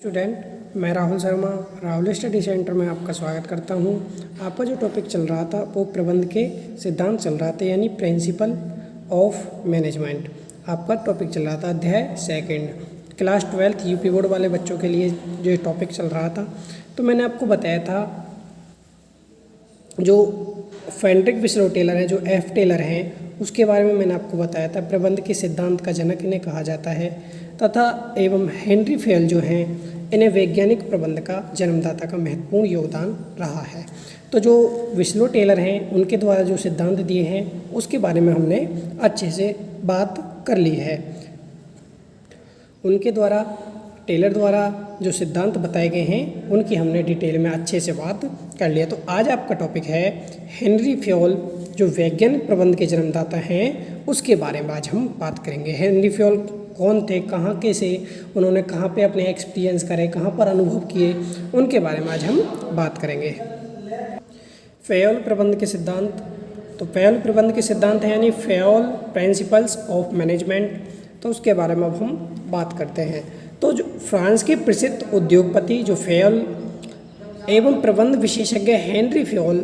Student, मैं Rahul Sharma Rahul study centre में आपका स्वागत करता हूं। आपका जो टॉपिक चल रहा था वो प्रबंध के सिद्धांत चल रहा था, यानी प्रिंसिपल ऑफ मैनेजमेंट। आपका टॉपिक चल रहा था अध्याय सेकंड, क्लास 12 यूपी बोर्ड वाले बच्चों के लिए जो टॉपिक चल रहा था। तो मैंने आपको बताया था जो फ्रेडरिक विस्लो टेलर हैं, जो एफ टेलर हैं, उसके बारे में मैंने आपको बताया था। प्रबंध के सिद्धांत का जनक इन्हें कहा जाता है तथा एवं हेनरी फेयल जो हैं, इन्हें वैज्ञानिक प्रबंध का जन्मदाता का महत्वपूर्ण योगदान रहा है। तो जो विस्लो टेलर हैं, उनके द्वारा जो सिद्धांत दिए हैं उसके बारे में हमने अच्छे से बात कर ली है। उनके द्वारा, टेलर द्वारा जो सिद्धांत बताए गए हैं उनकी हमने डिटेल में अच्छे से बात कर लिया। तो आज आपका टॉपिक है हेनरी फेयल, जो वैज्ञानिक प्रबंध के जन्मदाता हैं, उसके बारे में आज हम बात करेंगे। हेनरी फेयल कौन थे, कहाँ के से, उन्होंने कहाँ पे अपने एक्सपीरियंस करे, कहाँ पर अनुभव किए, उनके बारे में आज हम बात करेंगे। फेयल प्रबंध के सिद्धांत, तो फेयल प्रबंध के सिद्धांत हैं यानी फेयल प्रिंसिपल्स ऑफ मैनेजमेंट। तो उसके बारे में अब हम बात करते हैं। तो जो फ्रांस के प्रसिद्ध उद्योगपति जो फेयल एवं प्रबंध विशेषज्ञ हेनरी फेयल,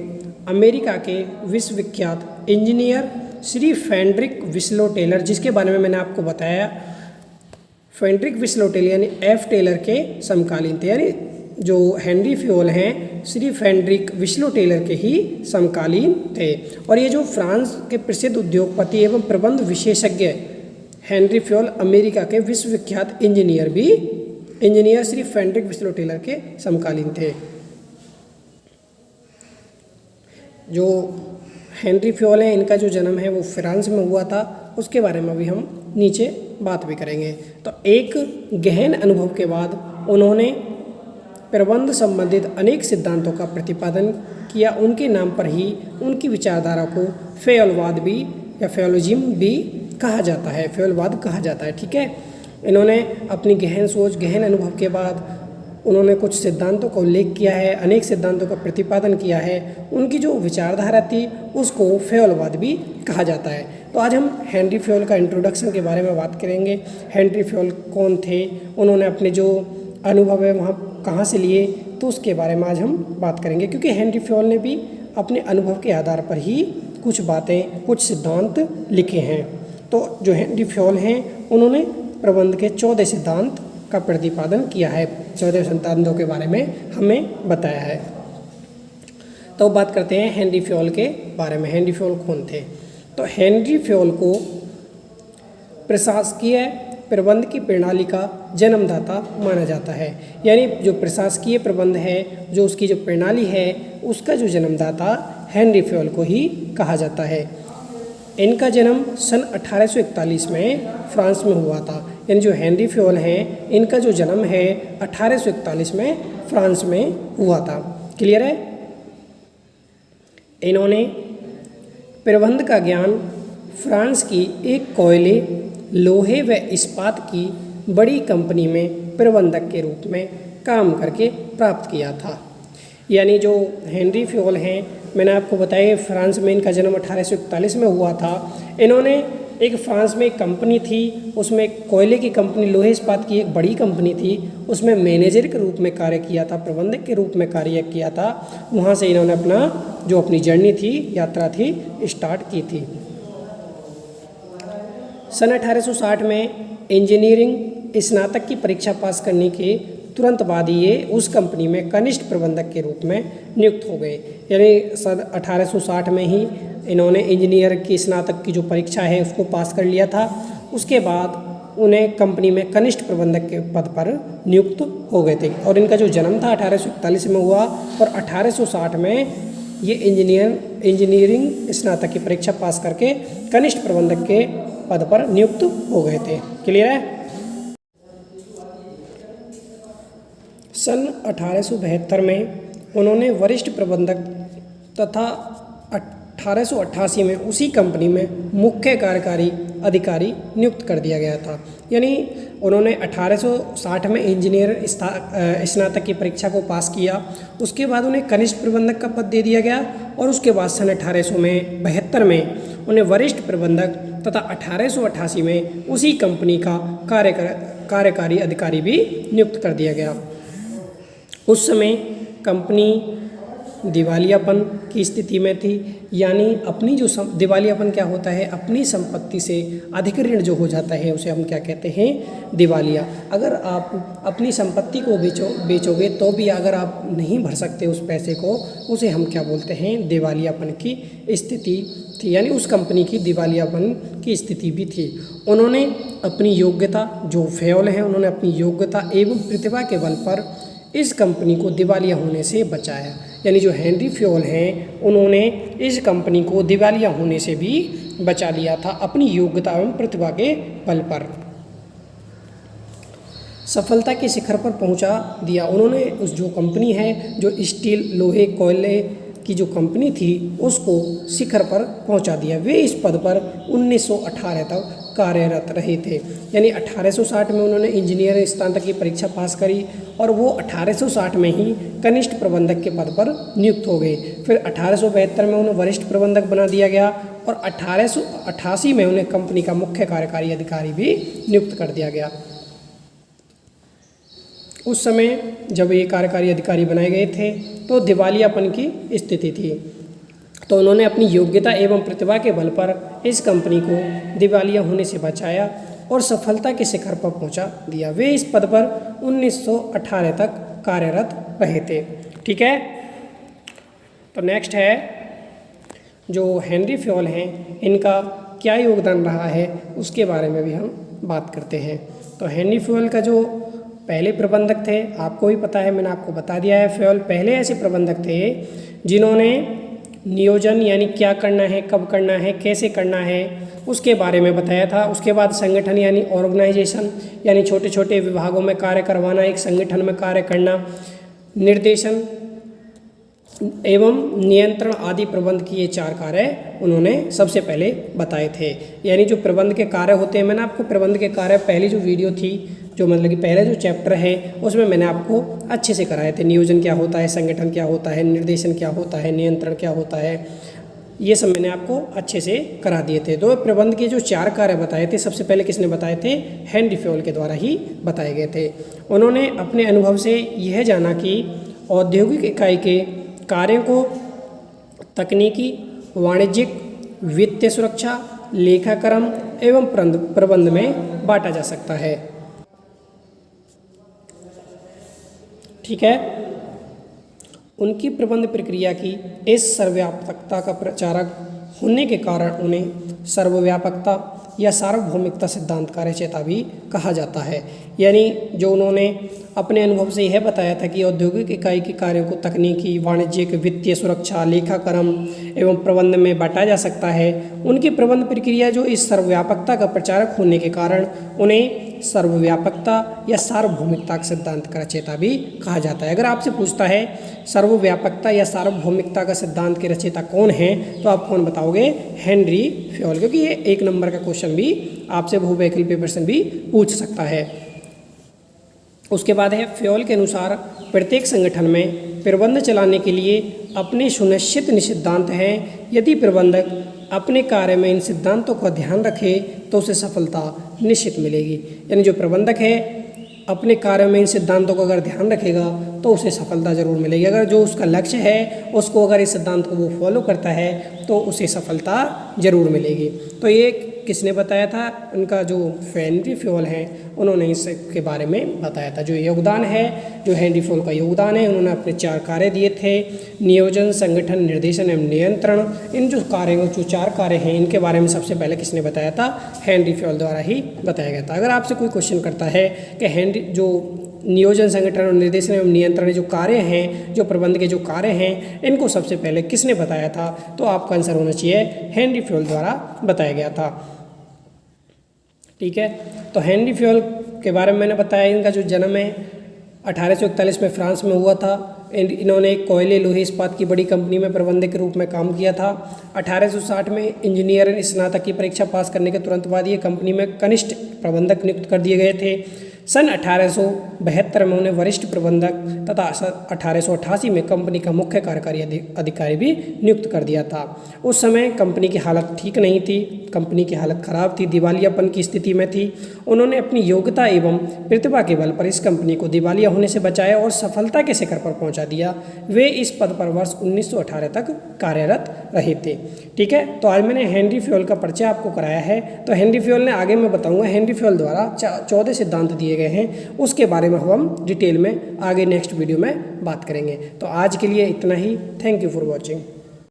अमेरिका के विश्वविख्यात इंजीनियर श्री फ्रेडरिक विस्लो टेलर, जिसके बारे में मैंने आपको बताया, फ्रेडरिक विस्लो टेलर यानी एफ टेलर के समकालीन थे। यानी जो हेनरी फेयल हैं, श्री फ्रेडरिक विस्लो टेलर के ही समकालीन थे। और ये जो फ्रांस के प्रसिद्ध उद्योगपति एवं प्रबंध विशेषज्ञ हेनरी फेयल, अमेरिका के विश्वविख्यात इंजीनियर श्री फ्रेडरिक विस्लो टेलर के समकालीन थे। जो हेनरी फेयल है, इनका जो जन्म है वो फ्रांस में हुआ था, उसके बारे में भी हम नीचे बात भी करेंगे। तो एक गहन अनुभव के बाद उन्होंने प्रबंध संबंधित अनेक सिद्धांतों का प्रतिपादन किया। उनके नाम पर ही उनकी विचारधारा को फेयलवाद भी या फेयलिज्म भी कहा जाता है, फेयलवाद कहा जाता है। ठीक है, इन्होंने अपनी गहन सोच, गहन अनुभव के बाद उन्होंने कुछ सिद्धांतों का उल्लेख किया है, अनेक सिद्धांतों का प्रतिपादन किया है। उनकी जो विचारधारा थी उसको फेयलवाद भी कहा जाता है। तो आज हम हेनरी फेयल का इंट्रोडक्शन के बारे में बात करेंगे। हेनरी फेयल कौन थे, उन्होंने अपने जो अनुभव है वहाँ कहाँ से लिए, तो उसके बारे में आज हम बात करेंगे। क्योंकि हेनरी फेयल ने भी अपने अनुभव के आधार पर ही कुछ बातें, कुछ सिद्धांत लिखे हैं। तो जो हेनरी फेयल हैं, उन्होंने प्रबंध के 14 सिद्धांत का प्रतिपादन किया है। 14 सिद्धांतों के बारे में हमें बताया है। तो बात करते हैं हेनरी फेयल के बारे में। हेनरी फेयल कौन थे? तो हेनरी फेयल को प्रशासकीय प्रबंध की प्रणाली का जन्मदाता माना जाता है। यानी जो प्रशासकीय प्रबंध है, जो उसकी जो प्रणाली है, उसका जो जन्मदाता हेनरी फेयल को ही कहा जाता है। इनका जन्म सन 1841 में फ्रांस में हुआ था। यानी जो हेनरी फेयल हैं, इनका जो जन्म है 1841 में फ्रांस में हुआ था। क्लियर है? इन्होंने प्रबंध का ज्ञान फ्रांस की एक कोयले, लोहे व इस्पात की बड़ी कंपनी में प्रबंधक के रूप में काम करके प्राप्त किया था। यानी जो हेनरी फेयल हैं, मैंने आपको बताया फ्रांस में इनका जन्म 1841 में हुआ था। इन्होंने एक फ्रांस में एक कंपनी थी, उसमें कोयले की कंपनी, लोहे इस्पात की एक बड़ी कंपनी थी, उसमें मैनेजर के रूप में कार्य किया था, प्रबंधक के रूप में कार्य किया था। वहाँ से इन्होंने अपनी जर्नी थी, यात्रा थी, स्टार्ट की थी। सन 1860 में इंजीनियरिंग स्नातक की परीक्षा पास करने के तुरंत बाद ही ये उस कंपनी में कनिष्ठ प्रबंधक के रूप में नियुक्त हो गए। यानी सन 1860 में ही इन्होंने इंजीनियर की स्नातक की जो परीक्षा है उसको पास कर लिया था। उसके बाद उन्हें कंपनी में कनिष्ठ प्रबंधक के पद पर नियुक्त हो गए थे। और इनका जो जन्म था 1841 में हुआ और 1860 में ये इंजीनियरिंग स्नातक की परीक्षा पास करके कनिष्ठ प्रबंधक के पद पर नियुक्त हो गए थे। क्लियर है? सन 1872 में उन्होंने वरिष्ठ प्रबंधक तथा 1888 में उसी कंपनी में मुख्य कार्यकारी अधिकारी नियुक्त कर दिया गया था। यानी उन्होंने 1860 में इंजीनियर स्नातक की परीक्षा को पास किया, उसके बाद उन्हें कनिष्ठ प्रबंधक का पद दे दिया गया और उसके बाद सन 1872 में उन्हें वरिष्ठ प्रबंधक तथा 1888 में उसी कंपनी का कार्यकारी अधिकारी भी नियुक्त कर दिया गया। उस समय कंपनी दिवालियापन की स्थिति में थी, यानी अपनी जो दिवालियापन क्या होता है, अपनी संपत्ति से अधिक ऋण जो हो जाता है उसे हम क्या कहते हैं, दिवालिया। अगर आप अपनी संपत्ति को बेचोगे तो भी अगर आप नहीं भर सकते उस पैसे को, उसे हम क्या बोलते हैं, दिवालियापन की स्थिति थी, यानी उस कंपनी की दिवालियापन की स्थिति भी थी। उन्होंने अपनी योग्यता, जो फ्योल हैं, उन्होंने अपनी योग्यता एवं प्रतिभा के बल पर इस कंपनी को दिवालिया होने से बचाया। यानी जो हेनरी फ्योल हैं उन्होंने इस कंपनी को दिवालिया होने से भी बचा लिया था अपनी योग्यता एवं प्रतिभा के बल पर। सफलता के शिखर पर पहुंचा दिया उन्होंने। उस जो कंपनी है, जो स्टील, लोहे, कोयले की जो कंपनी थी, उसको शिखर पर पहुंचा दिया। वे इस पद पर 1918 तक कार्यरत रहे थे। यानी 1860 में उन्होंने इंजीनियर स्नातक की परीक्षा पास करी और वो 1860 में ही कनिष्ठ प्रबंधक के पद पर नियुक्त हो गए। फिर 1872 में उन्हें वरिष्ठ प्रबंधक बना दिया गया और 1888 में उन्हें कंपनी का मुख्य कार्यकारी अधिकारी भी नियुक्त कर दिया गया। उस समय जब ये कार्यकारी अधिकारी बनाए गए थे तो दिवालियापन की स्थिति थी, तो उन्होंने अपनी योग्यता एवं प्रतिभा के बल पर इस कंपनी को दिवालिया होने से बचाया और सफलता के शिखर पर पहुंचा दिया। वे इस पद पर 1918 तक कार्यरत रहे थे। ठीक है, तो नेक्स्ट है जो हेनरी फ्योल हैं, इनका क्या योगदान रहा है उसके बारे में भी हम बात करते हैं। तो हेनरी फ्योल का जो पहले प्रबंधक थे, आपको भी पता है, मैंने आपको बता दिया है। फ्योल पहले ऐसे प्रबंधक थे जिन्होंने नियोजन, यानी क्या करना है, कब करना है, कैसे करना है, उसके बारे में बताया था। उसके बाद संगठन यानी ऑर्गेनाइजेशन, यानी छोटे छोटे विभागों में कार्य करवाना, एक संगठन में कार्य करना, निर्देशन एवं नियंत्रण आदि प्रबंध की ये 4 कार्य उन्होंने सबसे पहले बताए थे। यानी जो प्रबंध के कार्य होते हैं, मैंने आपको प्रबंध के कार्य पहली जो वीडियो थी, जो मतलब कि पहले जो चैप्टर है, उसमें मैंने आपको अच्छे से कराए थे। नियोजन क्या होता है, संगठन क्या होता है, निर्देशन क्या होता है, नियंत्रण क्या होता है, ये सब मैंने आपको अच्छे से करा दिए थे। तो प्रबंध के जो 4 कार्य बताए थे, सबसे पहले किसने बताए थे, हेनरी फ्योल के द्वारा ही बताए गए थे। उन्होंने अपने अनुभव से यह जाना कि औद्योगिक इकाई के कार्यों को तकनीकी, वाणिज्यिक, वित्तीय सुरक्षा, लेखाक्रम एवं प्रबंध में बांटा जा सकता है। ठीक है, उनकी प्रबंध प्रक्रिया की इस सर्वव्यापकता का प्रचारक होने के कारण उन्हें सर्वव्यापकता या सार्वभौमिकता सिद्धांत का रचयिता भी कहा जाता है। यानी जो उन्होंने अपने अनुभव से यह बताया था कि औद्योगिक इकाई के कार्यों को तकनीकी, वाणिज्यिक, वित्तीय सुरक्षा, लेखाक्रम एवं प्रबंध में बांटा जा सकता है। उनकी प्रबंध प्रक्रिया जो इस सर्वव्यापकता का प्रचारक होने के कारण उन्हें सर्वव्यापकता या सार्वभौमिकता के सिद्धांत का रचयिता भी कहा जाता है। अगर आपसे पूछता है सर्वव्यापकता या सार्वभौमिकता का सिद्धांत के रचयिता कौन हैं, तो आप कौन बताओगे, हेनरी फ्योल, क्योंकि ये 1 नंबर का क्वेश्चन भी आपसे बहुवैकल्पिक प्रश्न भी पूछ सकता है। उसके बाद है फ्योल के अनुसार प्रत्येक संगठन में प्रबंध चलाने के लिए अपने सुनिश्चित सिद्धांत हैं। यदि प्रबंधक अपने कार्य में इन सिद्धांतों का ध्यान रखे तो उसे सफलता निश्चित मिलेगी। यानी जो प्रबंधक है अपने कार्य में इन सिद्धांतों का अगर ध्यान रखेगा तो उसे सफलता जरूर मिलेगी। अगर जो उसका लक्ष्य है उसको अगर इस सिद्धांत को वो फॉलो करता है तो उसे सफलता जरूर मिलेगी। तो ये किसने बताया था, उनका जो हेनरी फ्योल हैं उन्होंने इसके बारे में बताया था। जो योगदान है, जो हेनरी फ्योल का योगदान है, उन्होंने अपने 4 कार्य दिए थे, नियोजन, संगठन, निर्देशन एवं नियंत्रण। इन जो कार्यों, जो 4 कार्य हैं, इनके बारे में सबसे पहले किसने बताया था, हेनरी फ्योल द्वारा ही बताया गया था। अगर आपसे कोई क्वेश्चन करता है कि हेनरी जो नियोजन, संगठन और निर्देशन एवं नियंत्रण जो कार्य हैं, जो प्रबंध के जो कार्य हैं, इनको सबसे पहले किसने बताया था, तो आपका आंसर होना चाहिए हेनरी फ्योल द्वारा बताया गया था। ठीक है, तो हेनरी फ्योल के बारे में मैंने बताया। इनका जो जन्म है 1841 में फ्रांस में हुआ था। इन्होंने कोयले, लोहे, इस्पात की बड़ी कंपनी में प्रबंधक के रूप में काम किया था। 1860 में इंजीनियर स्नातक की परीक्षा पास करने के तुरंत बाद ये कंपनी में कनिष्ठ प्रबंधक नियुक्त कर दिए गए थे। सन 1872 में उन्हें वरिष्ठ प्रबंधक तथा 1888 में कंपनी का मुख्य कार्यकारी अधिकारी भी नियुक्त कर दिया था। उस समय कंपनी की हालत ठीक नहीं थी, कंपनी की हालत खराब थी, दिवालियापन की स्थिति में थी। उन्होंने अपनी योग्यता एवं प्रतिभा के बल पर इस कंपनी को दिवालिया होने से बचाया और सफलता के शिखर पर पहुंचा दिया। वे इस पद पर वर्ष 1918 तक कार्यरत रहे थे। ठीक है, तो आज मैंने हेनरी फ्योल का परिचय आपको कराया है। तो हेनरी फ्योल ने, आगे मैं बताऊंगा, हेनरी फ्योल द्वारा 14 सिद्धांत दिए गए हैं, उसके बारे में हम डिटेल में आगे नेक्स्ट वीडियो में बात करेंगे। तो आज के लिए इतना ही। Thank you for watching.